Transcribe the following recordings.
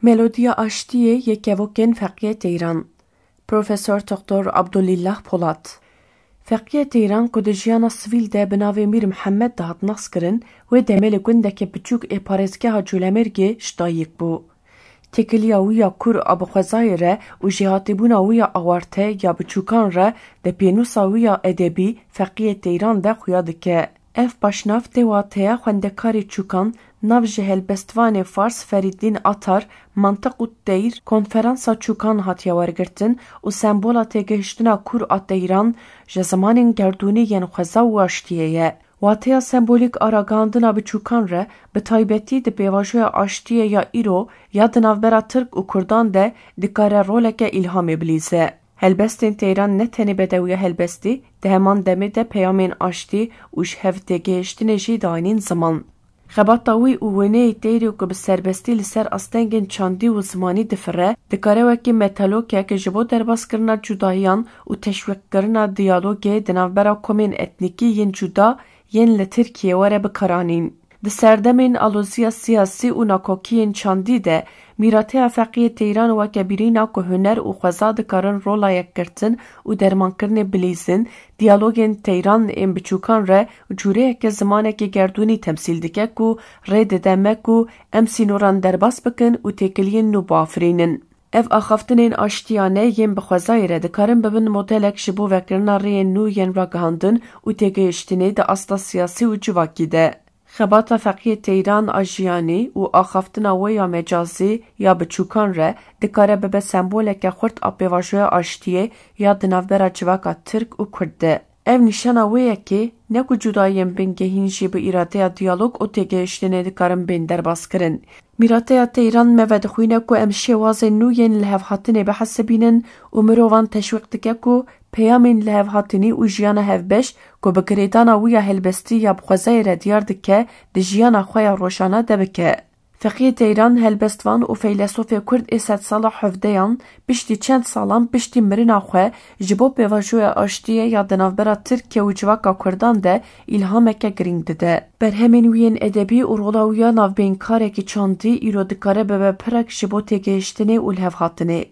Melodiya Aştiye Yekevokên Feqiyê Teyran Profesör Dr. Abdulillah Polat Feqiyê Teyran ku di jiyana sivîl de bi navê Mîr Mihemed de hat naskirin wê demê li gundekê biçûk ê parêzgeha Colemêrgê ji dayîk bû. Têkiliya wî ya kur a bi xwezayê re û jêhatîbûna wî ya awarte ya biçûkan re di pênûsa wî ya edebî Feqiyê Teyran de xuya dike. Ev paşnav tê wateya xwendekarê çûkan nav ji helbestvanê Fars Ferîddîn Atar Mantiq û Teyr konferansa çûkan hatiye wergirtin û sembola têgihiştina kur a Teyran ji zimanên gerdûnî yên xweza û aştiyê ye. Wateya sembolîk a ragihandina biçûkan re bi taybetî di pêvajoya aştiyê ya îro ya di navbera Tirk û Kurdan de dikare roleke îlhamê bilîze. Helbestên Teyran ne tenê bedewiya helbestî, di heman demê de peyamên aştî û ji hev têgihiştinê jî danîn ziman. Xebata wî û wêneyê Teyrê ku bi serbestî li ser astengên çandî û zimanî difire, dikare wekî metalokek ji bo derbaskirina cudayiyan û teşwîqkirina diyalogê di navbera komên etnîkî yên cuda yên li Tirkiye were bikaranîn. Di serdemên aloziya siyasî û nakokiyên çandî de mîrateya Feqiyê Teyran weke bîrîna ku huner û xweza dikarin rola yekgirtin û dermankirinê bilîzin, diyalogên Teyran ên biçûkan re cûreyeke zimanekî gerdûnî temsîl dike ku rê dide me ku em sînoran derbas bikin û têkiliyên nû biafirînin. Ev axaftinên aştiyane yên bi xwezayê re dikarin bibin modelek ji bo vekirina rêyên nû yên ragihandin û têgihiştinê di asta siyasî û civakî de. Xebata Feqiyê Teyran a jiyanî û axaftina wê ya mecazî ya biçûkan re dikare bibe semboleke xurt a pêvajoya aştiyê ya di navbera civaka Tirk û Kurd de. Ev nîşana wê yekê ne ku cudayên bingehîn jî bi îradeya diyalog û têgihiştinê dikarin bên derbaskirin. Mîrateya Teyran me vedixwîne ku em şêwazên nû yên li hevhatinê bihesibînin û mirovan teşwîq dike ku peyamên li hevhatinî û jiyana hevbeş ku bi girêdana wî ya helbestî ya bi xwezayê re diyar dike di jiyana xwe ya rojana de bike. Feqiyê Teyran helbestvan û feylesofê Kurd ê sedsala hevdeyan piştî çend salan piştî mirina xwe ji bo pêvajoya aştiyê ya di navbera Tirkiye û civaka Kurdan de îlhameke girîng dide. Berhemên wî yên edebî û rola wî ya navbênkarekî çandî îro dikare bibe pirek ji bo têgihiştinê û lihevhatinê.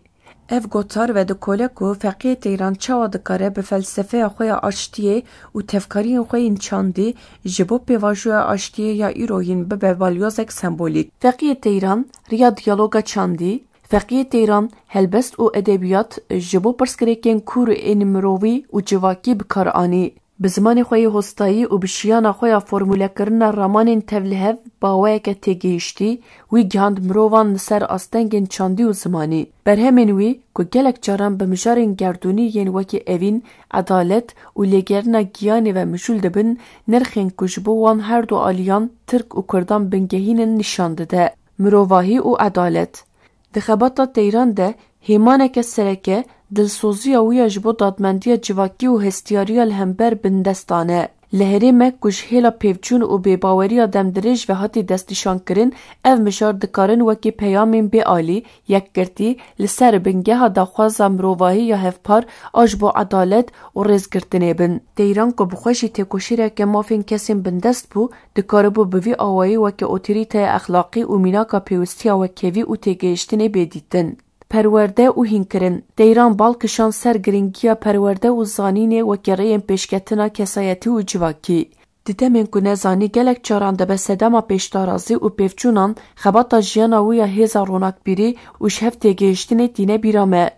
Ev gotar ve dikole ku Feqiyê Teyran çawa dikare bi felsefeya xwe ya aştiyê û tevkariyên xwe yên çandî ji bo pêvajoya aştiyê ya îro yên bibe balyozek sembolîk. Feqiyê Teyran riya diyaloga çandî, Feqiyê Teyran helbest û edebiyat ji bo pirsgirêkên kur ên mirovî û civakî bikar anî. Bi zimanê xwe yê hostayî û bi şiyana xwe ya formûlekirina ramanên tevlihev baweyeke têgihiştî, wî gihand mirovan li ser astengên çandî û zimanî. Berhemên wî ku gelek caran bi mijarên gerdûnî yên wekî evîn, edalet û lêgerîna giyanê ve mijûl dibin, nirxên ku ji bo wan her du aliyan Tirk û Kurdan bingehînin nîşan dide. Mirovahî û edalet. Di xebata Teyran de hêmaneke sereke dilsoziya wî ya ji bo dadmendiya civakî û hestiyariya li hember bin destane. Li herê me ku ji hêla pêvçûn û bêbaweriya demdirêj ve hatî destnîşankirin, ev mijar dikarin wekî peyamên bêalî, yekgirtî li ser bingeha daxwaza mirovahî ya hevpar a ji bo edalet û rêzgirtinê bin. Teyran ku bi xwe jî têkoşîreke mafên kesên bindest bû, dikaribû bi vî awayî wekî otorîteya exlaqî û mînaka pêwîstiya wekevî û têgihiştinê bêdîtin. Perwerde û hînkirin. Teyran balkişan ser girîngiya perwerde û zanînê wekî rêyên pêşketina kesayetî û civakî. Di demên ku nezanî gelek caran dibe sedema pêşdarazî û pêvçûnan, xebata jiyana wî ya hêza ronakbîrî û ji hev têgihiştinê tîne bîra me.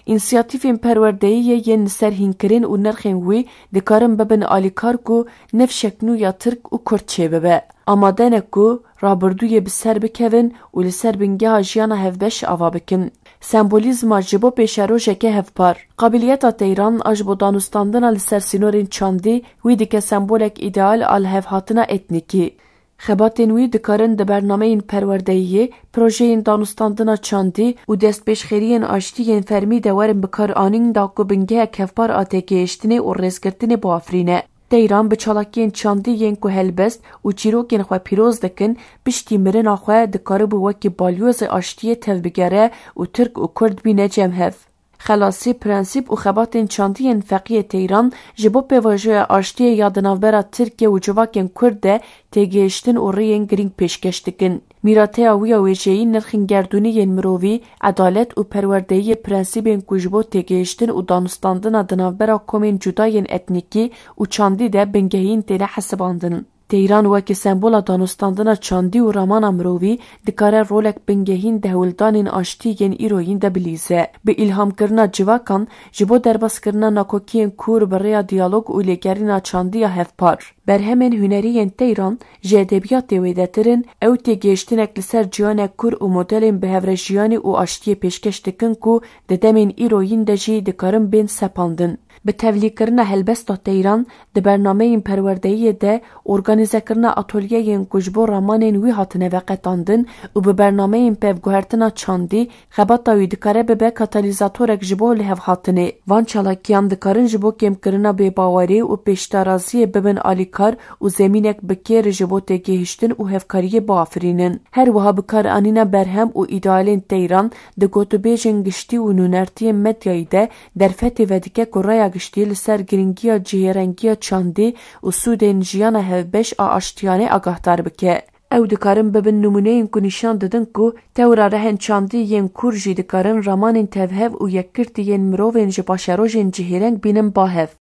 İnisiyatîfên perwerdeyiyê yên li ser hînkirin û nirxên wî dikarin bibin alîkar ku nevşeknû ya Tirk û Kurd çê bibe. Amade ne ku rabirdûyê bi ser bikevin û li ser bingeha jiyana hevbeş ava bikin. Sembolîzma ji bo pêşerojeke hevpar. Qabiliyeta Teyran a ji bo danûstandina li ser sînorên çandî wî dike sembolek îdeal a li hevhatina etnîkî. Xebatên wî dikarin di bernameyên perwerdeyiyê, projeyên danûstandina çandî û destpêşxeriyên aştiyên fermî de werin bikaranîn da ku bingehek hevpar a têgihiştinê û rêzgirtinê biafirîne. Teyran bi çalakiyên çandî yên ku helbest û çîrokên xwe pîroz dikin, piştî mirina xwe dikaribû wekî balyozê aştiyê tev bigere û Tirk û Kurd bîne cemhev. خلاصی پرنسیب و خباتین چاندین فقیه تیران جبو پیواجه آشتی یا دناوبرا ترکیه و جواکین کرده تیگیشتن و ریین گرینگ پیشکشتکن. میراته آویا ویجهی نرخین گردونی مرووی، عدالت و پروردهی پرنسیبین کجبو تیگیشتن و دانستاندن دناوبرا کومین جداین اتنیکی و چاندی ده بنگهین تیره حسباندن. تیران وکی سمبولا دانستاندن چاندی و رامان مرووی دکاره رولک بنگهین دهولدانین آشتیگین ایروین دبلیزه. به الهام کرنا جواکان جبو درباس کرنا ناکوکین کور بریا دیالوگ و لگرین چاندی هفپار. برهمن هنرین تیران جدبیات ویدترین او تیگیشتنک لسر جیانک کور و مدلین بهور جیانی و آشتی پیشکشتکن کو ددمین ایروین دجی دکارن بین سپاندن. به تولیه کرنا هلبستا تیران ده برنامه این پروردهی ده ارگانیزه کرنا اتولیه این کجبو رامانین وی هاتنه وقتاندن و به برنامه این پیوگوهرتنا چاندی خباتا وی دکاره به کاتالیزاتورک جبو لحو هاتنه. وان چالاکیان دکارن جبو کم کرنا به باوری و پیشتارازی ببن آلیکار و زمینک بکیر جبو تگیهشتن و هفکاری بافرینن. هر وها بکار آنینا برهم و ایدالین تیران ده گوتو بیجن گشتی و نونرتی مدیایی ده در فتی ودکه کرای گشتی لسر گرینگیا جهرنگیا چاندی و سودین جیان هفبش آشتیانه آگاهدار بکه. او دکارن ببن نمونه این که نشان دادن که تورا رهن چاندی ین کورجی دکارن رامان تفهف و یکرتی ین مروین جباشروژین جهرنگ بینن باهف.